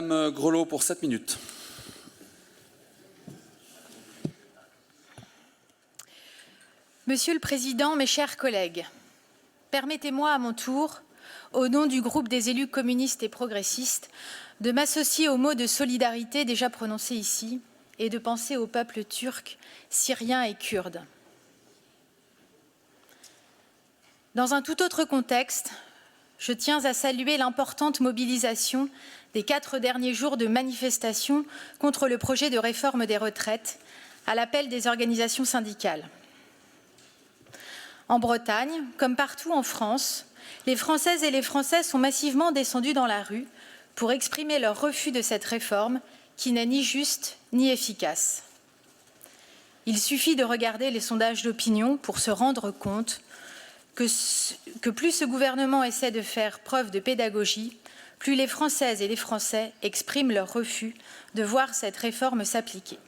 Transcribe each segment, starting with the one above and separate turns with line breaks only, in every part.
Madame Grelot pour 7 minutes.
Monsieur le Président, mes chers collègues, permettez-moi à mon tour, au nom du groupe des élus communistes et progressistes, de m'associer aux mots de solidarité déjà prononcés ici et de penser au peuple turc, syrien et kurde. Dans un tout autre contexte, je tiens à saluer l'importante mobilisation des 4 derniers jours de manifestation contre le projet de réforme des retraites à l'appel des organisations syndicales. En Bretagne, comme partout en France, les Françaises et les Français sont massivement descendus dans la rue pour exprimer leur refus de cette réforme qui n'est ni juste ni efficace. Il suffit de regarder les sondages d'opinion pour se rendre compte que plus ce gouvernement essaie de faire preuve de pédagogie, plus les Françaises et les Français expriment leur refus de voir cette réforme s'appliquer.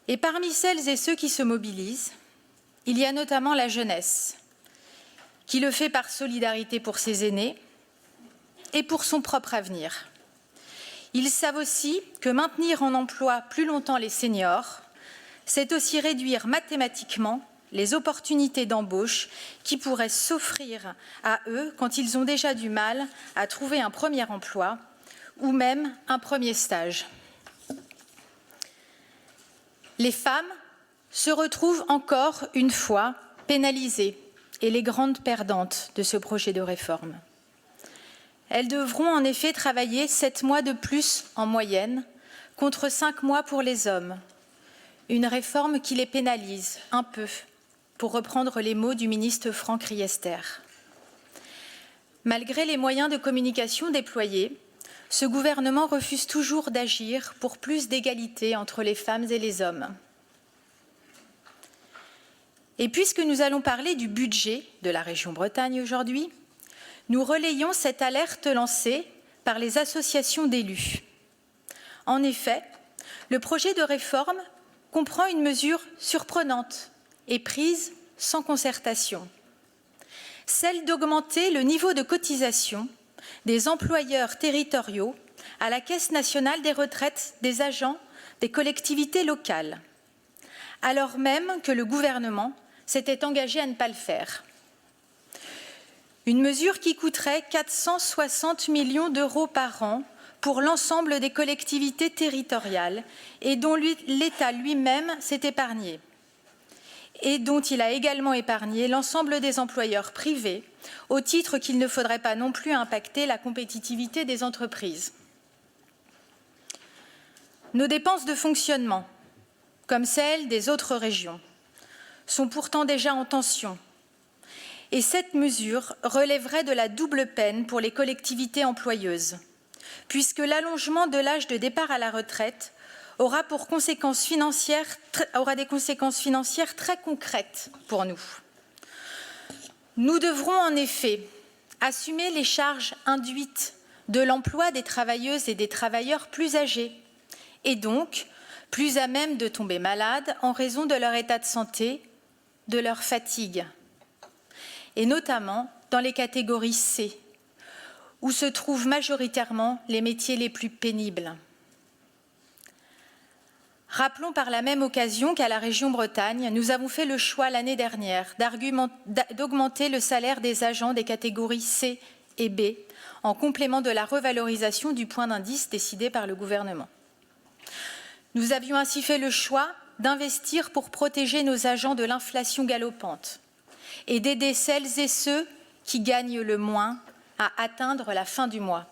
Et parmi celles et ceux qui se mobilisent, il y a notamment la jeunesse, qui le fait par solidarité pour ses aînés et pour son propre avenir. Ils savent aussi que maintenir en emploi plus longtemps les seniors, c'est aussi réduire mathématiquement les opportunités d'embauche qui pourraient s'offrir à eux quand ils ont déjà du mal à trouver un premier emploi ou même un premier stage. Les femmes se retrouvent encore une fois pénalisées et les grandes perdantes de ce projet de réforme. Elles devront en effet travailler 7 mois de plus en moyenne, contre 5 mois pour les hommes. Une réforme qui les pénalise un peu, pour reprendre les mots du ministre Franck Riester. Malgré les moyens de communication déployés, ce gouvernement refuse toujours d'agir pour plus d'égalité entre les femmes et les hommes. Et puisque nous allons parler du budget de la région Bretagne aujourd'hui, nous relayons cette alerte lancée par les associations d'élus. En effet, le projet de réforme comprend une mesure surprenante et prise sans concertation, celle d'augmenter le niveau de cotisation des employeurs territoriaux à la Caisse nationale des retraites des agents des collectivités locales, alors même que le gouvernement s'était engagé à ne pas le faire. Une mesure qui coûterait 460 millions d'euros par an pour l'ensemble des collectivités territoriales et dont l'État lui-même s'est épargné et dont il a également épargné l'ensemble des employeurs privés au titre qu'il ne faudrait pas non plus impacter la compétitivité des entreprises. Nos dépenses de fonctionnement, comme celles des autres régions, sont pourtant déjà en tension. Et cette mesure relèverait de la double peine pour les collectivités employeuses, puisque l'allongement de l'âge de départ à la retraite aura des conséquences financières très concrètes pour nous. Nous devrons en effet assumer les charges induites de l'emploi des travailleuses et des travailleurs plus âgés, et donc plus à même de tomber malades en raison de leur état de santé, de leur fatigue, et notamment dans les catégories C, où se trouvent majoritairement les métiers les plus pénibles. Rappelons par la même occasion qu'à la région Bretagne, nous avons fait le choix l'année dernière d'augmenter le salaire des agents des catégories C et B, en complément de la revalorisation du point d'indice décidé par le gouvernement. Nous avions ainsi fait le choix d'investir pour protéger nos agents de l'inflation galopante et d'aider celles et ceux qui gagnent le moins à atteindre la fin du mois.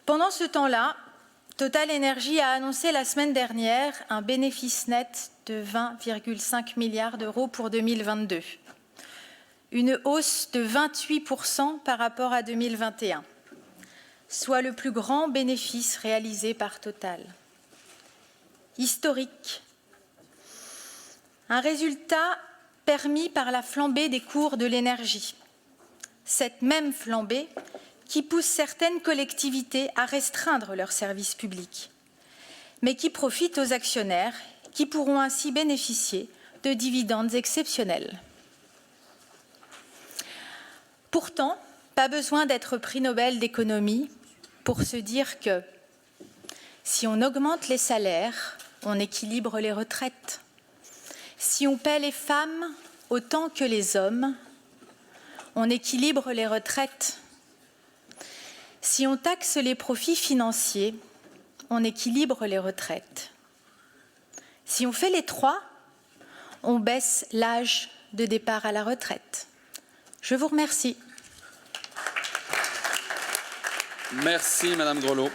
Pendant ce temps-là, Total Energy a annoncé la semaine dernière un bénéfice net de 20,5 milliards d'euros pour 2022, une hausse de 28% par rapport à 2021, soit le plus grand bénéfice réalisé par Total. Historique. Un résultat permis par la flambée des cours de l'énergie. Cette même flambée qui pousse certaines collectivités à restreindre leurs services publics, mais qui profite aux actionnaires qui pourront ainsi bénéficier de dividendes exceptionnels. Pourtant, Pas besoin d'être prix Nobel d'économie pour se dire que si on augmente les salaires, on équilibre les retraites. Si on paie les femmes autant que les hommes, on équilibre les retraites. Si on taxe les profits financiers, on équilibre les retraites. Si on fait les trois, on baisse l'âge de départ à la retraite. Je vous remercie.
Merci, Madame Grelot.